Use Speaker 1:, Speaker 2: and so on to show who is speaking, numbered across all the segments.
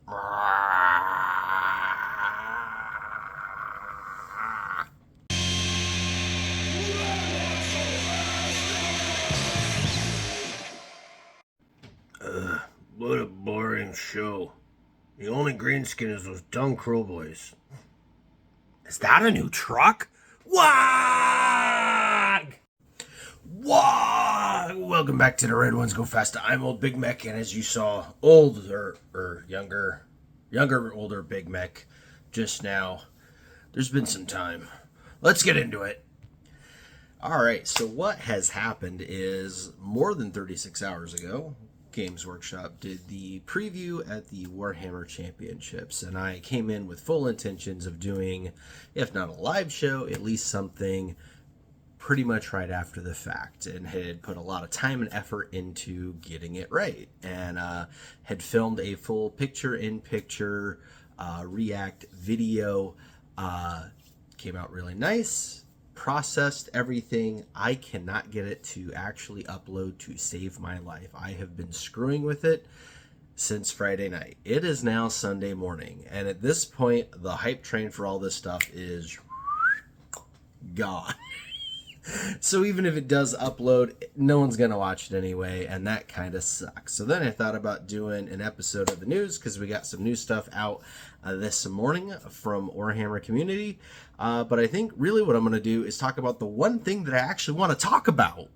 Speaker 1: What a boring show. The only green skin is those dumb crow boys. Is that a new truck? Wag! Wag! Welcome back to the Red Ones Go Fast. I'm old Big Mek, and as you saw, older Big Mek just now. There's been some time. Let's get into it. Alright, so what has happened is more than 36 hours ago, Games Workshop did the preview at the Warhammer Championships, and I came in with full intentions of doing, if not a live show, at least something pretty much right after the fact, and had put a lot of time and effort into getting it right, and had filmed a full picture-in-picture react video. Came out really nice. Processed everything. I cannot get it to actually upload to save my life. I have been screwing with it since Friday night. It is now Sunday morning, and at this point the hype train for all this stuff is gone. So even if it does upload, no one's gonna watch it anyway, and that kind of sucks. So then I thought about doing an episode of the news, because we got some new stuff out this morning from Warhammer community. But I think really what I'm gonna do is talk about the one thing that I actually want to talk about,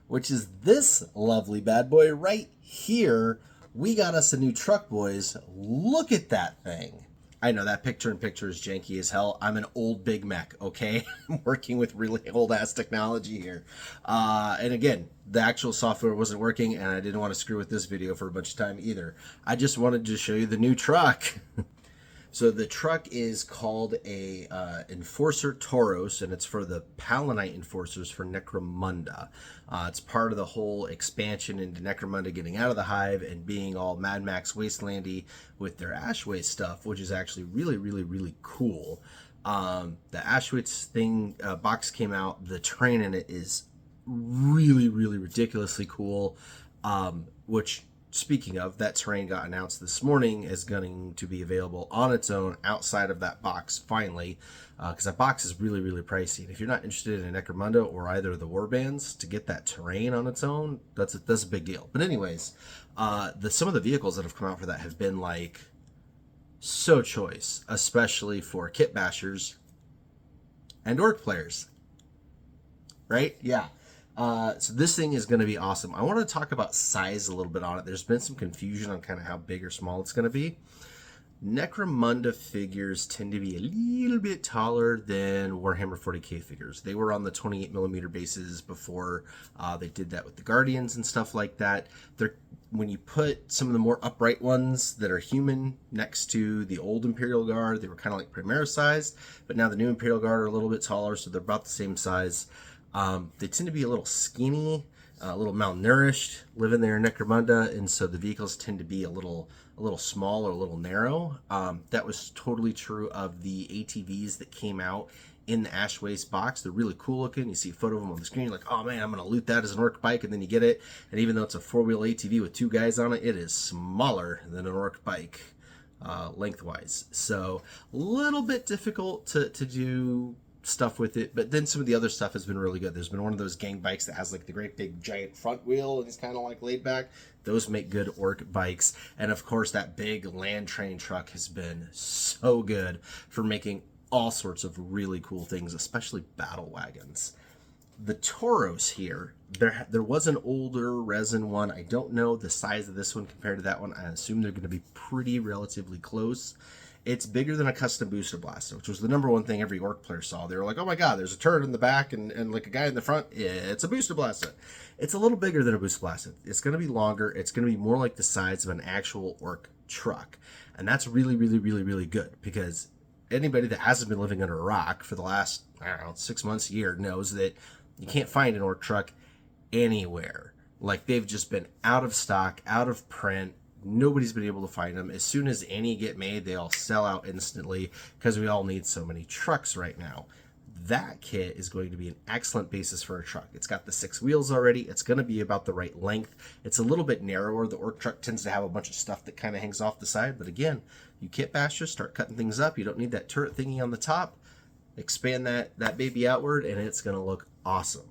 Speaker 1: which is this lovely bad boy right here. We got us a new truck, boys. Look at that thing. I know that picture-in-picture is janky as hell. I'm an old Big Mek, okay? I'm working with really old-ass technology here. And again, the actual software wasn't working, and I didn't want to screw with this video for a bunch of time either. I just wanted to show you the new truck. So the truck is called a Enforcer Tauros, and it's for the Palanite Enforcers for Necromunda. It's part of the whole expansion into Necromunda getting out of the hive and being all Mad Max Wastelandy with their Ashways stuff, which is actually really, really, really cool. The Ashways thing box came out. The terrain in it is really, really ridiculously cool, which... Speaking of, that terrain got announced this morning is going to be available on its own outside of that box finally, because that box is really, really pricey. And if you're not interested in Necromunda or either of the warbands, to get that terrain on its own, that's a big deal. But anyways, some of the vehicles that have come out for that have been like so choice, especially for kit bashers and orc players. Right? Yeah. So this thing is going to be awesome. I want to talk about size a little bit on it. There's been some confusion on kind of how big or small it's going to be. Necromunda figures tend to be a little bit taller than Warhammer 40k figures. They were on the 28mm bases before they did that with the Guardians and stuff like that. When you put some of the more upright ones that are human next to the old Imperial Guard, they were kind of like Primera size, but now the new Imperial Guard are a little bit taller, so they're about the same size. They tend to be a little skinny, a little malnourished, living there in Necromunda, and so the vehicles tend to be a little small or a little narrow. That was totally true of the ATVs that came out in the Ashways box. They're really cool looking. You see a photo of them on the screen, you're like, oh man, I'm going to loot that as an orc bike, and then you get it, and even though it's a four-wheel ATV with two guys on it, it is smaller than an orc bike lengthwise. So a little bit difficult to do stuff with it, but then some of the other stuff has been really good. There's been one of those gang bikes that has like the great big giant front wheel and it's kind of like laid back. Those make good orc bikes. And of course that big land train truck has been so good for making all sorts of really cool things, especially battle wagons. The Tauros here, there was an older resin one. I don't know the size of this one compared to that one. I assume they're going to be pretty relatively close. It's bigger than a custom booster blaster, which was the number one thing every orc player saw. They were like, oh my god, there's a turret in the back and like a guy in the front. It's a booster blaster. It's a little bigger than a booster blaster. It's going to be longer. It's going to be more like the size of an actual orc truck. And that's really, really, really, really good, because anybody that hasn't been living under a rock for the last, I don't know, 6 months, a year, knows that you can't find an orc truck anywhere. Like, they've just been out of stock, out of print. Nobody's been able to find them. As soon as any get made, they all sell out instantly because we all need so many trucks right now. that kit is going to be an excellent basis for a truck. It's got the 6 wheels already. It's going to be about the right length. It's a little bit narrower. The Ork Trukk tends to have a bunch of stuff that kind of hangs off the side. But again, you kit bashers, start cutting things up. You don't need that turret thingy on the top. Expand that baby outward, and it's going to look awesome.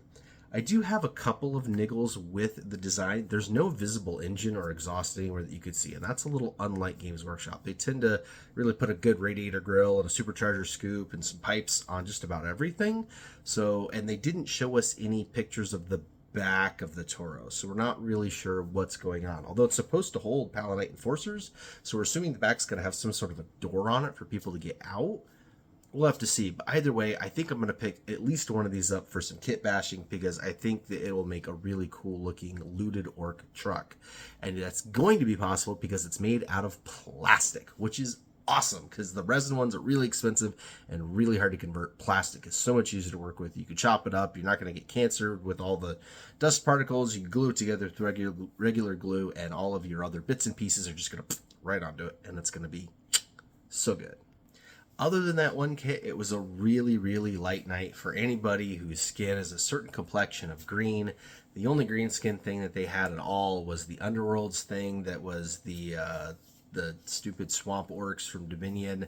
Speaker 1: I do have a couple of niggles with the design. There's no visible engine or exhaust anywhere that you could see, and that's a little unlike Games Workshop. They tend to really put a good radiator grill and a supercharger scoop and some pipes on just about everything. So, and they didn't show us any pictures of the back of the Toro, so we're not really sure what's going on. Although it's supposed to hold Paladite Enforcers, so we're assuming the back's going to have some sort of a door on it for people to get out. We'll have to see, but either way, I think I'm going to pick at least one of these up for some kit bashing because I think that it will make a really cool looking looted Ork Trukk. And that's going to be possible because it's made out of plastic, which is awesome because the resin ones are really expensive and really hard to convert. Plastic is so much easier to work with. You can chop it up. You're not going to get cancer with all the dust particles. You can glue it together with regular glue, and all of your other bits and pieces are just going to right onto it, and it's going to be so good. Other than that one kit, it was a really, really light night for anybody whose skin is a certain complexion of green. The only green skin thing that they had at all was the Underworlds thing that was the stupid swamp orcs from Dominion.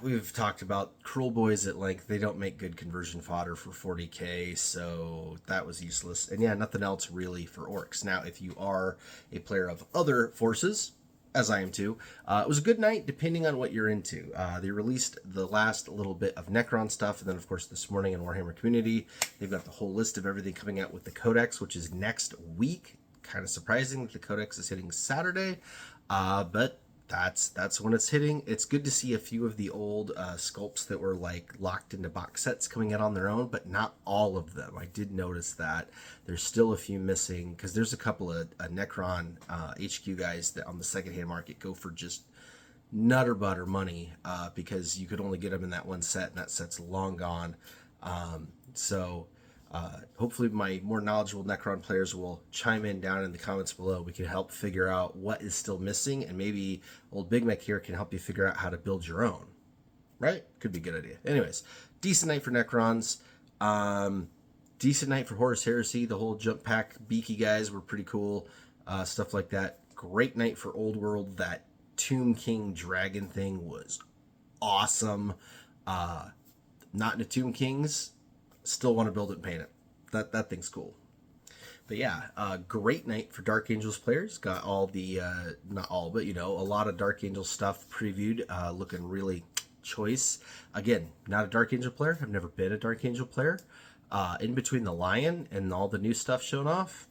Speaker 1: We've talked about Cruel Boys at length. They don't make good conversion fodder for 40k, so that was useless. And yeah, nothing else really for orcs. Now, if you are a player of other forces, as I am too, it was a good night depending on what you're into. They released the last little bit of Necron stuff, and then of course this morning in Warhammer Community, they've got the whole list of everything coming out with the Codex, which is next week. Kind of surprising that the Codex is hitting Saturday, but that's when it's hitting. It's good to see a few of the old sculpts that were like locked into box sets coming out on their own, but not all of them. I did notice that there's still a few missing because there's a couple of Necron HQ guys that on the secondhand market go for just nutter butter money because you could only get them in that one set, and that set's long gone. Hopefully my more knowledgeable Necron players will chime in down in the comments below. We can help figure out what is still missing, and maybe old Big Mek here can help you figure out how to build your own. Right? Could be a good idea. Anyways, decent night for Necrons. Decent night for Horus Heresy. The whole jump pack beaky guys were pretty cool. Stuff like that. Great night for Old World. That Tomb King dragon thing was awesome. Not into Tomb Kings. Still want to build it and paint it. That thing's cool. But yeah, great night for Dark Angels players. Got all the, not all, but a lot of Dark Angel stuff previewed. Looking really choice. Again, not a Dark Angel player. I've never been a Dark Angel player. In between the Lion and all the new stuff shown off,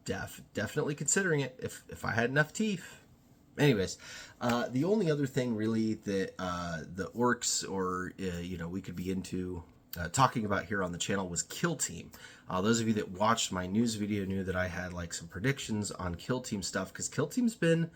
Speaker 1: definitely considering it if I had enough teeth. Anyways, the only other thing really that the orcs or, we could be into talking about here on the channel was Kill Team. Those of you that watched my news video knew that I had like some predictions on Kill Team stuff because Kill Team's been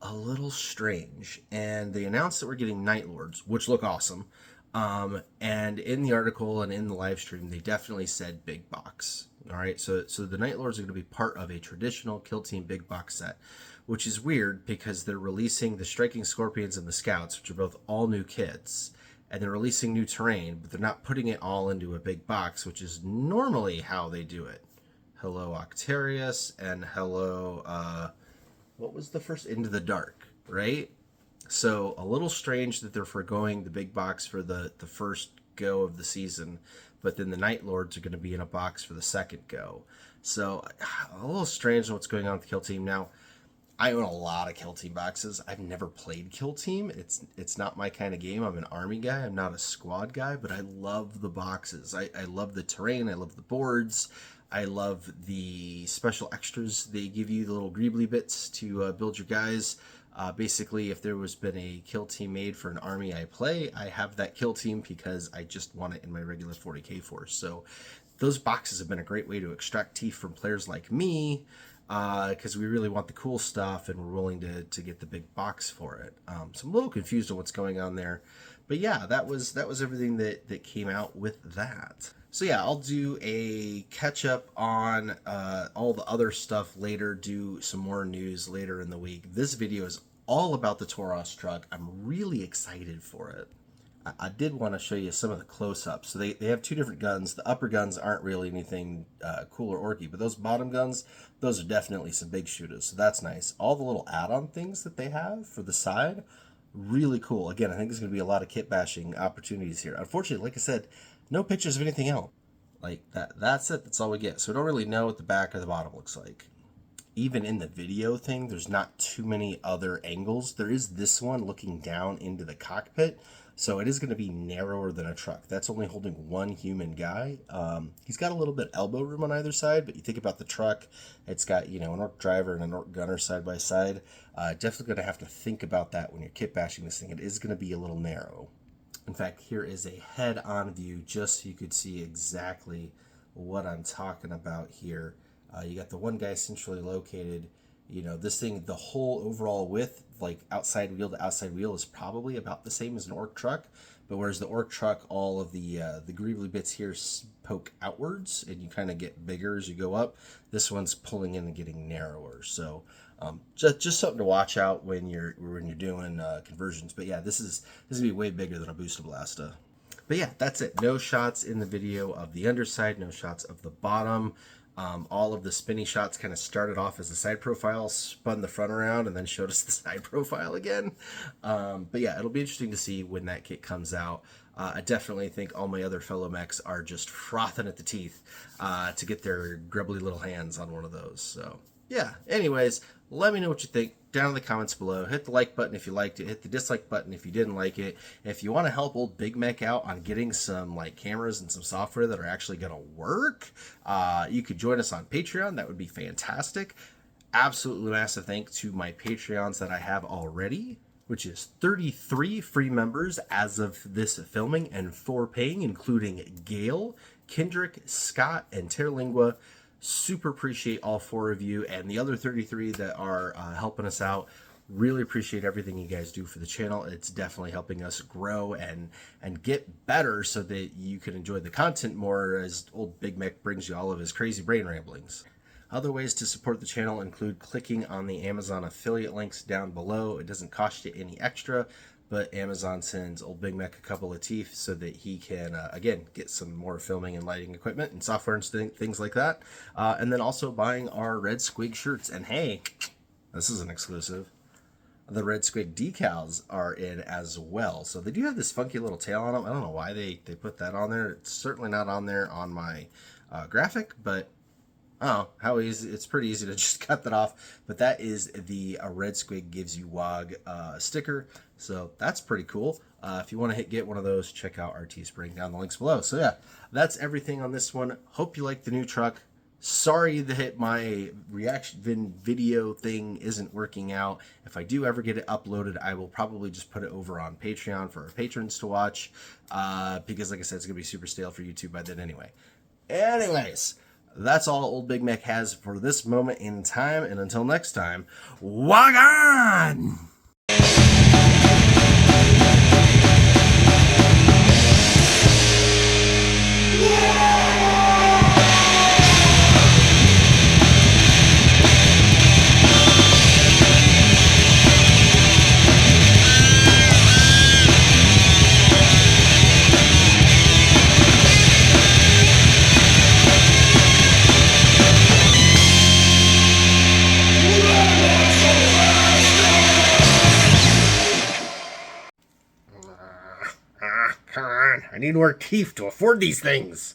Speaker 1: a little strange, and they announced that we're getting Night Lords, which look awesome. And in the article and in the live stream, they definitely said big box. All right, so the Night Lords are going to be part of a traditional Kill Team big box set, which is weird because they're releasing the Striking Scorpions and the Scouts, which are both all new kits. And they're releasing new terrain, but they're not putting it all into a big box, which is normally how they do it. Hello, Octarius, and hello, what was the first? Into the Dark, right? So a little strange that they're foregoing the big box for the first go of the season, but then the Night Lords are going to be in a box for the second go. So a little strange what's going on with the Kill Team. Now, I own a lot of Kill Team boxes. I've never played Kill Team. It's not my kind of game. I'm an army guy. I'm not a squad guy, but I love the boxes. I love the terrain. I love the boards. I love the special extras they give you, the little greebly bits to build your guys. Basically, if there was been a Kill Team made for an army I play, I have that Kill Team because I just want it in my regular 40k force. So those boxes have been a great way to extract teeth from players like me, because we really want the cool stuff and we're willing to get the big box for it. So I'm a little confused on what's going on there, but yeah, that was everything that came out with that. So yeah, I'll do a catch up on all the other stuff later, do some more news later in the week. This video is all about the Tauros truck. I'm really excited for it. I did want to show you some of the close-ups. So they have two different guns. The upper guns aren't really anything cool or orky, but those bottom guns, those are definitely some big shooters. So that's nice. All the little add-on things that they have for the side, really cool. Again, I think there's going to be a lot of kit bashing opportunities here. Unfortunately, like I said, no pictures of anything else. Like that's it. That's all we get. So we don't really know what the back or the bottom looks like. Even in the video thing, there's not too many other angles. There is this one looking down into the cockpit, so it is going to be narrower than a truck. That's only holding one human guy. He's got a little bit elbow room on either side, but you think about the truck, it's got, you know, an Ork driver and an Ork gunner side by side. Definitely going to have to think about that when you're kit bashing this thing. It is going to be a little narrow. In fact, here is a head-on view just so you could see exactly what I'm talking about here. You got the one guy centrally located. You know, this thing, the whole overall width, like outside wheel to outside wheel, is probably about the same as an Ork truck. But whereas the Ork truck, all of the greebly bits here poke outwards, and you kind of get bigger as you go up. This one's pulling in and getting narrower. So just something to watch out when you're doing conversions. But yeah, this is gonna be way bigger than a Booster Blasta. But yeah, that's it. No shots in the video of the underside, no shots of the bottom. All of the spinny shots kind of started off as a side profile, spun the front around, and then showed us the side profile again. But yeah, it'll be interesting to see when that kit comes out. I definitely think all my other fellow mechs are just frothing at the teeth to get their grubbly little hands on one of those. So yeah, anyways, let me know what you think down in the comments below. Hit the like button if you liked it. Hit the dislike button if you didn't like it. If you want to help old Big Mek out on getting some like cameras and some software that are actually going to work, you could join us on Patreon. That would be fantastic. Absolutely massive thanks to my Patreons that I have already, which is 33 free members as of this filming and 4 paying, including Gail, Kendrick, Scott, and Terlingua. Super appreciate all 4 of you, and the other 33 that are helping us out. Really appreciate everything you guys do for the channel. It's definitely helping us grow and get better so that you can enjoy the content more as old Big Mek brings you all of his crazy brain ramblings. Other ways to support the channel include clicking on the Amazon affiliate links down below. It doesn't cost you any extra, but Amazon sends old Big Mek a couple of teeth so that he can, again, get some more filming and lighting equipment and software and things like that. And then also buying our Red Squig shirts. And hey, this is an exclusive. The Red Squig decals are in as well. So they do have this funky little tail on them. I don't know why they put that on there. It's certainly not on there on my graphic, but oh, how easy. It's pretty easy to just cut that off. But that is the Red Squig Gives You WOG sticker. So that's pretty cool. If you want to get one of those, check out our Teespring down the links below. So yeah, that's everything on this one. Hope you like the new truck. Sorry that my reaction video thing isn't working out. If I do ever get it uploaded, I will probably just put it over on Patreon for our patrons to watch. Because like I said, it's going to be super stale for YouTube by then anyway. Anyways, that's all old Big Mek has for this moment in time. And until next time, WOG on! Come on, I need more teeth to afford these things.